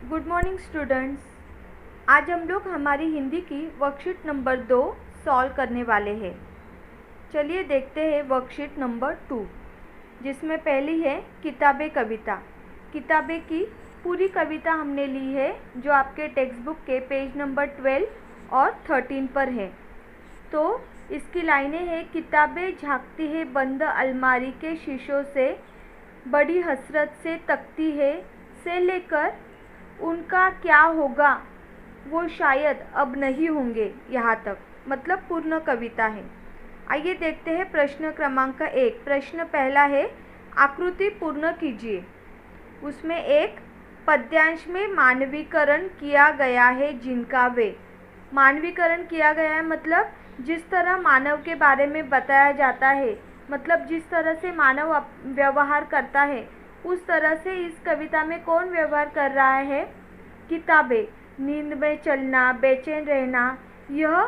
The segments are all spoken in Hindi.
Good morning students. आज हम लोग हमारी हिंदी की वर्कशीट नंबर 2 सॉल्व करने वाले हैं। चलिए देखते हैं वर्कशीट नंबर 2, जिसमें पहली है किताबे कविता। किताबे की पूरी कविता हमने ली है, जो आपके टेक्स्ट बुक के पेज नंबर 12 और 13 पर है। तो इसकी लाइनें हैं, किताबें झांकती है बंद अलमारी के शीशों से, बड़ी हसरत से तकती है, से लेकर उनका क्या होगा वो शायद अब नहीं होंगे, यहाँ तक मतलब पूर्ण कविता है। आइए देखते हैं प्रश्न क्रमांक 1। प्रश्न पहला है, आकृति पूर्ण कीजिए। उसमें एक पद्यांश में मानवीकरण किया गया है जिनका वे। मानवीकरण किया गया है मतलब जिस तरह मानव के बारे में बताया जाता है, मतलब जिस तरह से मानव व्यवहार करता है, उस तरह से इस कविता में कौन व्यवहार कर रहा है? किताबें। नींद में चलना, बेचैन रहना, यह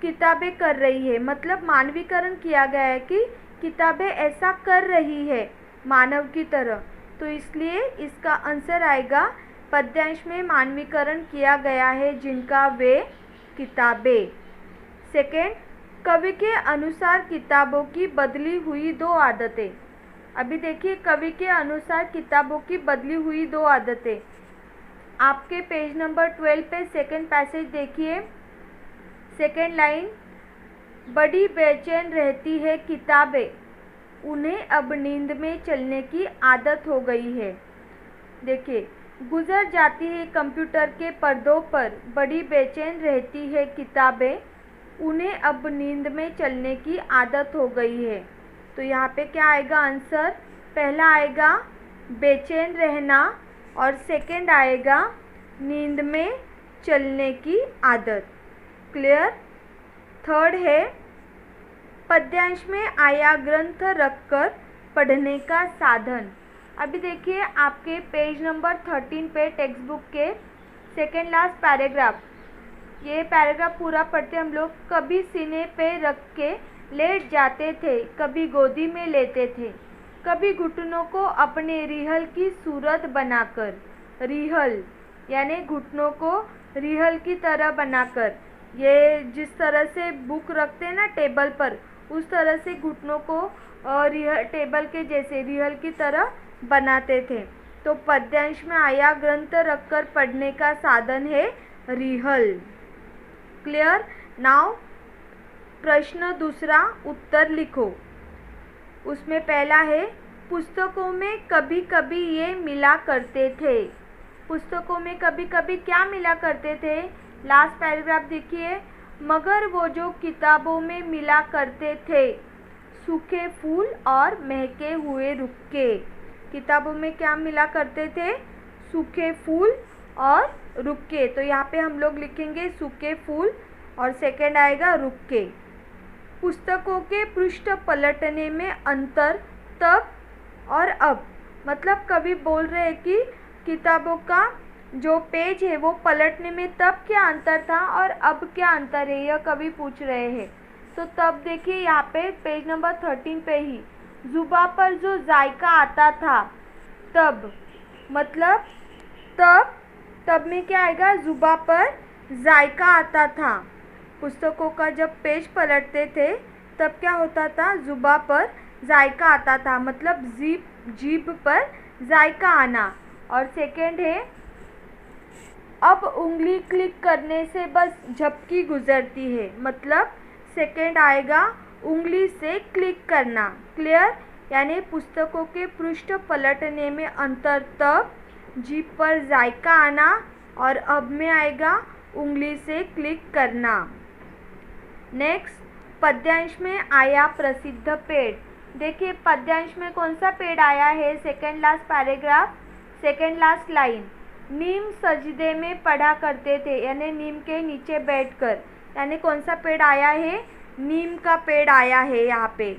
किताबें कर रही है। मतलब मानवीकरण किया गया है कि किताबें ऐसा कर रही है मानव की तरह, तो इसलिए इसका आंसर आएगा पद्यांश में मानवीकरण किया गया है जिनका वे किताबें। सेकेंड, कवि के अनुसार किताबों की बदली हुई दो आदतें। अभी देखिए, कवि के अनुसार किताबों की बदली हुई दो आदतें। आपके पेज नंबर 12 पे सेकेंड पैसेज देखिए, सेकेंड लाइन, बड़ी बेचैन रहती है किताबें, उन्हें अब नींद में चलने की आदत हो गई है। देखिए, गुजर जाती है कंप्यूटर के पर्दों पर, बड़ी बेचैन रहती है किताबें, उन्हें अब नींद में चलने की आदत हो गई है। तो यहाँ पे क्या आएगा आंसर? पहला आएगा बेचैन रहना और सेकंड आएगा नींद में चलने की आदत। क्लियर? थर्ड है, पद्यांश में आया ग्रंथ रखकर पढ़ने का साधन। अभी देखिए, आपके पेज नंबर 13 पे टेक्स्ट बुक के सेकेंड लास्ट पैराग्राफ, ये पैराग्राफ पूरा पढ़ते हम लोग। कभी सीने पे रख के लेट जाते थे, कभी गोदी में लेते थे, कभी घुटनों को अपने रिहल की सूरत बनाकर। रिहल यानी घुटनों को रिहल की तरह बनाकर, ये जिस तरह से बुक रखते हैं ना टेबल पर, उस तरह से घुटनों को रिहल टेबल के जैसे रिहल की तरह बनाते थे। तो पद्यांश में आया ग्रंथ रखकर पढ़ने का साधन है रिहल। क्लियर? नाउ प्रश्न दूसरा, उत्तर लिखो। उसमें पहला है, पुस्तकों में कभी कभी ये मिला करते थे। पुस्तकों में कभी कभी क्या मिला करते थे? लास्ट पैराग्राफ देखिए, मगर वो जो किताबों में मिला करते थे, सूखे फूल और महके हुए रुक्के। किताबों में क्या मिला करते थे? सूखे फूल और रुक्के। तो यहाँ पे हम लोग लिखेंगे सूखे फूल और सेकंड आएगा रुक्के। पुस्तकों के पृष्ठ पलटने में अंतर तब और अब। मतलब कवि बोल रहे हैं कि किताबों का जो पेज है वो पलटने में तब क्या अंतर था और अब क्या अंतर है, यह कवि पूछ रहे हैं। तो तब देखिए यहाँ पे पेज नंबर 13 पे ही, जुबां पर जो जायका आता था तब, मतलब तब में क्या आएगा? जुबां पर जायका आता था। पुस्तकों का जब पेज पलटते थे तब क्या होता था? जुबां पर जायका आता था, मतलब जीभ पर जायका आना। और सेकंड है, अब उंगली क्लिक करने से बस झपकी गुजरती है, मतलब सेकंड आएगा उंगली से क्लिक करना। क्लियर? यानी पुस्तकों के पृष्ठ पलटने में अंतर तब, जीभ पर जायका आना, और अब में आएगा उंगली से क्लिक करना। नेक्स्ट, पद्यांश में आया प्रसिद्ध पेड़। देखिए, पद्यांश में कौन सा पेड़ आया है? Second last paragraph, second last line, नीम सजदे में पढ़ा करते थे, यानी नीम के नीचे बैठकर। यानी कौन सा पेड़ आया है? नीम का पेड़ आया है यहाँ पे।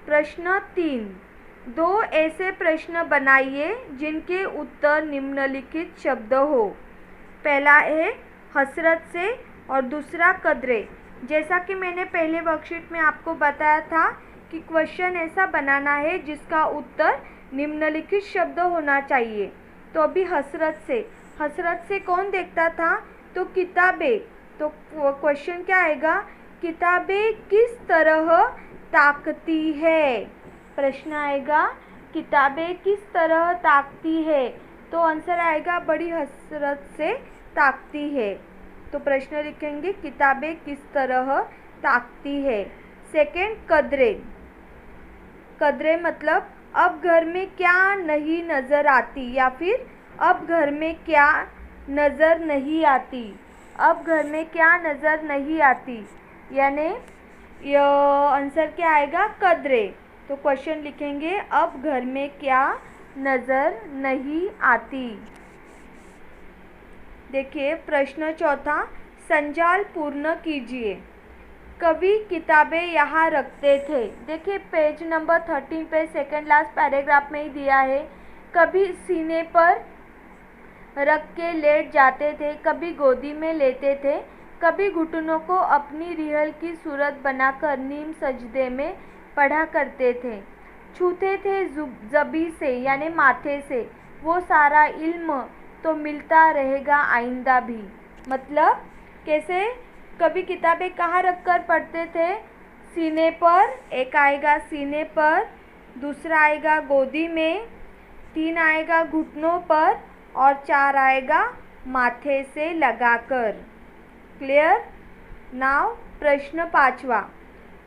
प्रश्न 3, दो ऐसे प्रश्न बनाइए जिनके उत्तर निम्नलिखित शब्द हो। पहला है हसरत से और दूसरा कदरे। जैसा कि मैंने पहले वर्कशीट में आपको बताया था कि क्वेश्चन ऐसा बनाना है जिसका उत्तर निम्नलिखित शब्द होना चाहिए। तो अभी हसरत से, हसरत से कौन देखता था? तो किताबें। तो क्वेश्चन क्या आएगा? किताबें किस तरह ताकती है? प्रश्न आएगा किताबें किस तरह ताकती है? तो आंसर आएगा बड़ी हसरत से ताकती है। तो प्रश्न लिखेंगे किताबें किस तरह ताकती है। सेकंड, कदरे। कदरे मतलब अब घर में क्या नहीं नज़र आती, या फिर अब घर में क्या नज़र नहीं आती। अब घर में क्या नज़र नहीं आती, यानी यह आंसर क्या आएगा? कदरे। तो क्वेश्चन लिखेंगे अब घर में क्या नज़र नहीं आती। देखिए प्रश्न चौथा, संजाल पूर्ण कीजिए। कवि किताबें यहाँ रखते थे। देखिए पेज नंबर 13 पे सेकंड लास्ट पैराग्राफ में ही दिया है। कभी सीने पर रख के लेट जाते थे, कभी गोदी में लेते थे, कभी घुटनों को अपनी रिहल की सूरत बनाकर नीम सजदे में पढ़ा करते थे। छूते थे ज़बी से यानी माथे से वो सारा इल्म तो मिलता रहेगा आइंदा भी। मतलब कैसे? कभी किताबें कहाँ रख कर पढ़ते थे? सीने पर, एक आएगा सीने पर, दूसरा आएगा गोदी में, 3 आएगा घुटनों पर और 4 आएगा माथे से लगाकर। क्लियर? नाउ प्रश्न पांचवा,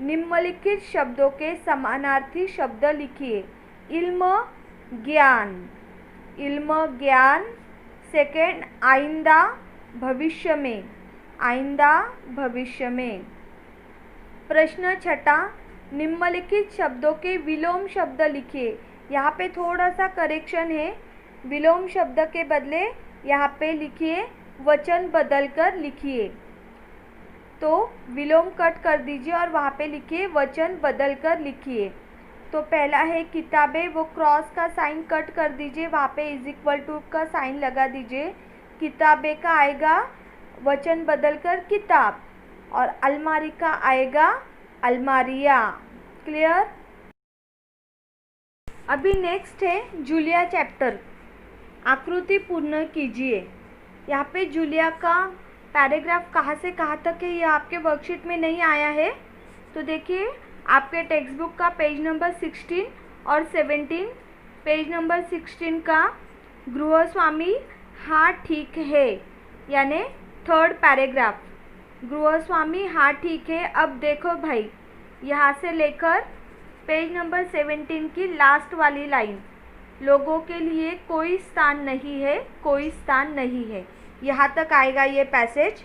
निम्नलिखित शब्दों के समानार्थी शब्द लिखिए। इल्म, ज्ञान। इल्म, ज्ञान। सेकंड, आइंदा, भविष्य में। आइंदा, भविष्य में। प्रश्न छठा, निम्नलिखित शब्दों के विलोम शब्द लिखिए। यहाँ पे थोड़ा सा करेक्शन है। विलोम शब्द के बदले यहाँ पे लिखिए वचन बदलकर लिखिए। तो विलोम कट कर दीजिए और वहाँ पे लिखिए वचन बदलकर लिखिए। तो पहला है किताबें, वो क्रॉस का साइन कट कर दीजिए, वहाँ पे इज इक्वल टू का साइन लगा दीजिए। किताबें का आएगा वचन बदलकर किताब, और अलमारी का आएगा अलमारिया। क्लियर? अभी नेक्स्ट है जूलिया चैप्टर। आकृति पूर्ण कीजिए। यहाँ पे जूलिया का पैराग्राफ कहाँ से कहाँ तक है ये आपके वर्कशीट में नहीं आया है। तो देखिए आपके टेक्स्ट बुक का पेज नंबर 16 और 17, पेज नंबर 16 का गृहस्वामी हाँ ठीक है, यानी थर्ड पैराग्राफ। गृहस्वामी हाँ ठीक है। अब देखो भाई, यहाँ से लेकर पेज नंबर 17 की लास्ट वाली लाइन, लोगों के लिए कोई स्थान नहीं है, कोई स्थान नहीं है, यहाँ तक आएगा ये पैसेज।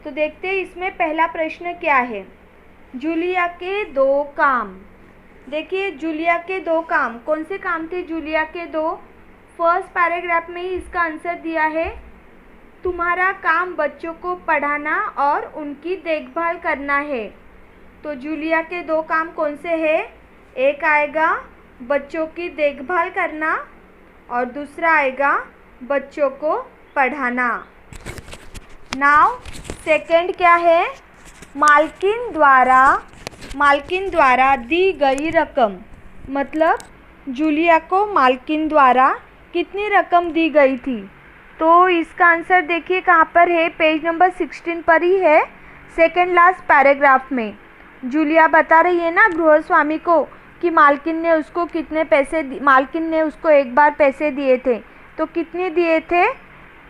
तो देखते हैं इसमें पहला प्रश्न क्या है। जूलिया के 2 काम। देखिए जूलिया के 2 काम, कौन से काम थे जूलिया के 2? फर्स्ट पैराग्राफ में ही इसका आंसर दिया है, तुम्हारा काम बच्चों को पढ़ाना और उनकी देखभाल करना है। तो जूलिया के 2 काम कौन से हैं? एक आएगा बच्चों की देखभाल करना और दूसरा आएगा बच्चों को पढ़ाना। नाउ सेकंड क्या है? मालकिन द्वारा दी गई रकम। मतलब जूलिया को मालकिन द्वारा कितनी रकम दी गई थी? तो इसका आंसर देखिए कहाँ पर है, पेज नंबर 16 पर ही है, सेकंड लास्ट पैराग्राफ में। जूलिया बता रही है ना गृहस्वामी को कि मालकिन ने उसको कितने पैसे, मालकिन ने उसको एक बार पैसे दिए थे। तो कितने दिए थे?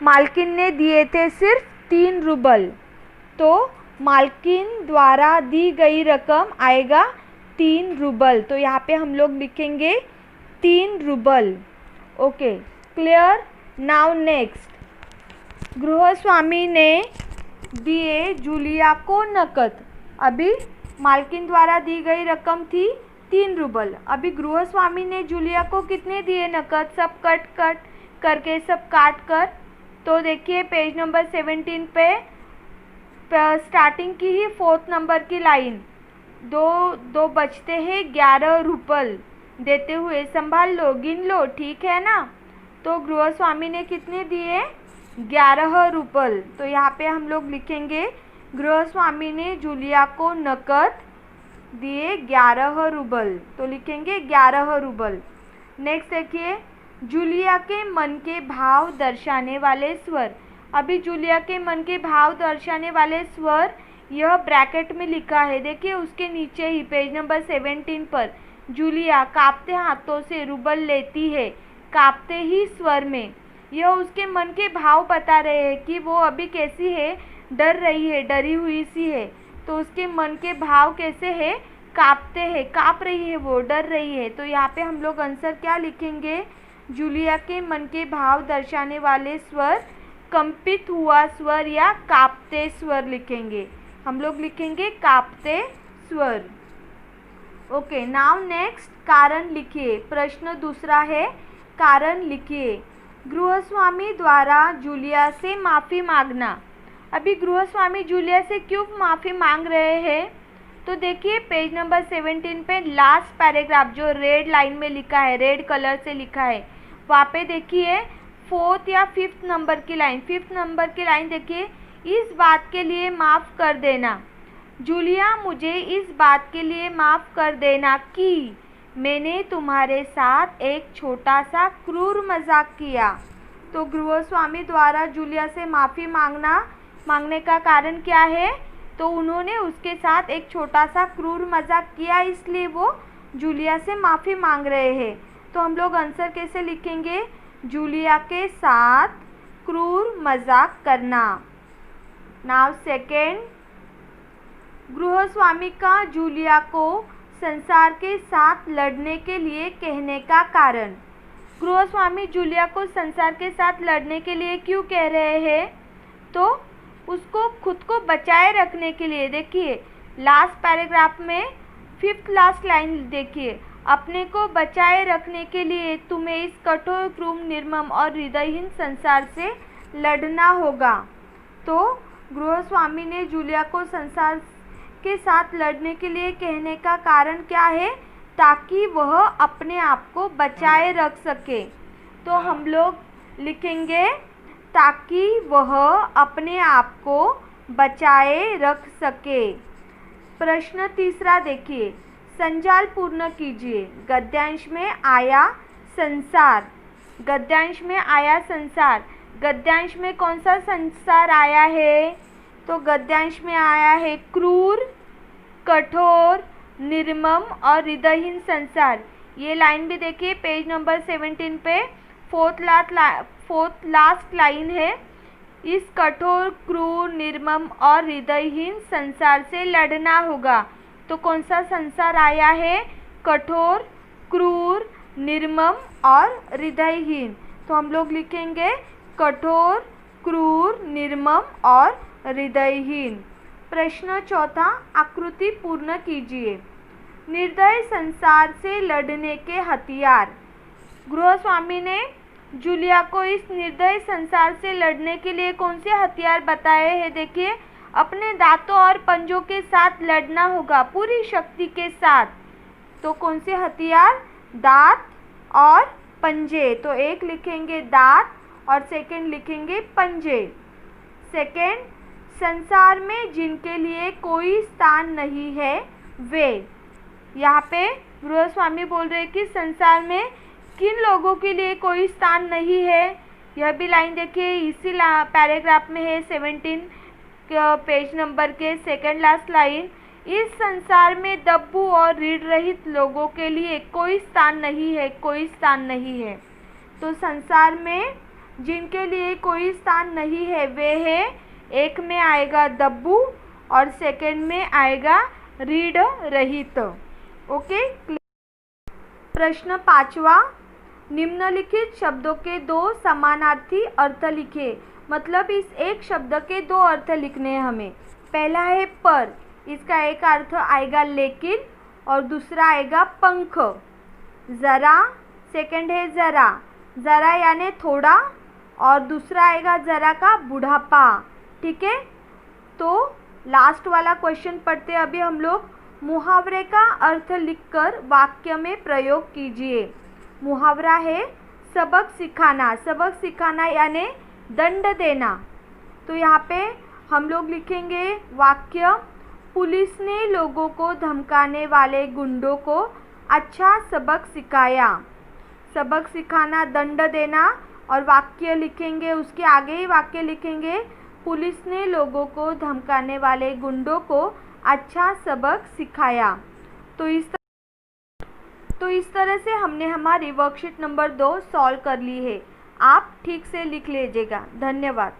मालकिन ने दिए थे सिर्फ 3 रूबल। तो मालकिन द्वारा दी गई रकम आएगा 3 रूबल। तो यहाँ पे हम लोग लिखेंगे 3 rouble. Okay, clear? Now next, गृहस्वामी ने दिए जूलिया को नकद। अभी मालकिन द्वारा दी गई रकम थी 3 रूबल। अभी गृहस्वामी ने जूलिया को कितने दिए नकद? सब कट करके, सब काट कर। तो देखिए पेज नंबर 17 पे स्टार्टिंग की ही 4th नंबर की लाइन, दो बचते हैं 11 रूपल देते हुए, संभाल लो, गिन लो, ठीक है ना? तो गृहस्वामी ने कितने दिए? 11 रूपल। तो यहाँ पे हम लोग लिखेंगे गृहस्वामी ने जूलिया को नकद दिए 11 रूबल। तो लिखेंगे 11 रूबल। नेक्स्ट देखिए, जूलिया के मन के भाव दर्शाने वाले स्वर। अभी जूलिया के मन के भाव दर्शाने वाले स्वर यह ब्रैकेट में लिखा है, देखिए उसके नीचे ही पेज नंबर 17 पर। जूलिया कांपते हाथों से रुबल लेती है, कांपते ही स्वर में। यह उसके मन के भाव बता रहे हैं कि वो अभी कैसी है, डर रही है, डरी हुई सी है। तो उसके मन के भाव कैसे है, कांपते हैं, कांप रही है, वो डर रही है। तो यहाँ पे हम लोग आंसर क्या लिखेंगे, जूलिया के मन के भाव दर्शाने वाले स्वर कंपित हुआ स्वर या कांपते स्वर लिखेंगे। हम लोग लिखेंगे कांपते स्वर। ओके, नाउ नेक्स्ट कारण लिखिए। प्रश्न दूसरा है, कारण लिखिए। गृहस्वामी द्वारा जूलिया से माफ़ी मांगना। अभी गृहस्वामी जूलिया से क्यों माफ़ी मांग रहे हैं, तो देखिए पेज नंबर 17 पे लास्ट पैराग्राफ जो रेड लाइन में लिखा है, रेड कलर से लिखा है, वहाँ पे देखिए 4th या 5th नंबर की लाइन, 5th नंबर की लाइन देखिए, इस बात के लिए माफ़ कर देना। जूलिया मुझे इस बात के लिए माफ़ कर देना कि मैंने तुम्हारे साथ एक छोटा सा क्रूर मजाक किया। तो गृहस्वामी द्वारा जूलिया से माफ़ी मांगने का कारण क्या है, तो उन्होंने उसके साथ एक छोटा सा क्रूर मजाक किया, इसलिए वो जूलिया से माफ़ी मांग रहे हैं। तो हम लोग आंसर कैसे लिखेंगे, जूलिया के साथ क्रूर मजाक करना। नाउ सेकेंड, गृहस्वामी का जूलिया को संसार के साथ लड़ने के लिए कहने का कारण। गृहस्वामी जूलिया को संसार के साथ लड़ने के लिए क्यों कह रहे हैं, तो उसको खुद को बचाए रखने के लिए। देखिए लास्ट पैराग्राफ में 5th लास्ट लाइन देखिए, अपने को बचाए रखने के लिए तुम्हें इस कठोर, क्रूर, निर्मम और हृदयहीन संसार से लड़ना होगा। तो गृहस्वामी ने जूलिया को संसार के साथ लड़ने के लिए कहने का कारण क्या है, ताकि वह अपने आप को बचाए रख सके। तो हम लोग लिखेंगे ताकि वह अपने आप को बचाए रख सके। प्रश्न तीसरा देखिए, संजाल पूर्ण कीजिए। गद्यांश में आया संसार, गद्यांश में आया संसार, गद्यांश में कौन सा संसार आया है, तो गद्यांश में आया है क्रूर, कठोर, निर्मम और हृदयहीन संसार। ये लाइन भी देखिए पेज नंबर 17 पे 4th लास्ट लाइन है, इस कठोर, क्रूर, निर्मम और हृदयहीन संसार से लड़ना होगा। तो कौन सा संसार आया है, कठोर, क्रूर, निर्मम और हृदयहीन। तो हम लोग लिखेंगे कठोर, क्रूर, निर्मम और हृदयहीन। प्रश्न चौथा, आकृति पूर्ण कीजिए। निर्दय संसार से लड़ने के हथियार। गृहस्वामी ने जूलिया को इस निर्दय संसार से लड़ने के लिए कौन से हथियार बताए हैं, देखिए अपने दांतों और पंजों के साथ लड़ना होगा, पूरी शक्ति के साथ। तो कौन से हथियार, दांत और पंजे। तो एक लिखेंगे दांत और सेकंड लिखेंगे पंजे। सेकंड, संसार में जिनके लिए कोई स्थान नहीं है वे। यहाँ पे गृहस्वामी बोल रहे हैं कि संसार में किन लोगों के लिए कोई स्थान नहीं है। यह भी लाइन देखिए इसी पैराग्राफ में है, 17 पेज नंबर के सेकंड लास्ट लाइन। इस संसार में दब्बू और रीढ़ रहित लोगों के लिए कोई स्थान नहीं है, कोई स्थान नहीं है। तो संसार में जिनके लिए कोई स्थान नहीं है वे है, एक में आएगा दब्बू और सेकंड में आएगा रीढ़ रहित। ओके। प्रश्न पांचवा, निम्नलिखित शब्दों के दो समानार्थी अर्थ लिखे। मतलब इस एक शब्द के दो अर्थ लिखने हैं हमें। पहला है पर, इसका एक अर्थ आएगा लेकिन और दूसरा आएगा पंख। ज़रा, सेकंड है ज़रा, ज़रा यानी थोड़ा और दूसरा आएगा ज़रा का बुढ़ापा। ठीक है, तो लास्ट वाला क्वेश्चन पढ़ते अभी हम लोग। मुहावरे का अर्थ लिखकर वाक्य में प्रयोग कीजिए। मुहावरा है सबक सिखाना, सबक सिखाना यानी दंड देना। तो यहाँ पे हम लोग लिखेंगे वाक्य, पुलिस ने लोगों को धमकाने वाले गुंडों को अच्छा सबक सिखाया। सबक सिखाना, दंड देना, और वाक्य लिखेंगे, उसके आगे ही वाक्य लिखेंगे, पुलिस ने लोगों को धमकाने वाले गुंडों को अच्छा सबक सिखाया। तो इस तरह से हमने हमारी वर्कशीट नंबर 2 सॉल्व कर ली है। आप ठीक से लिख लीजिएगा। धन्यवाद।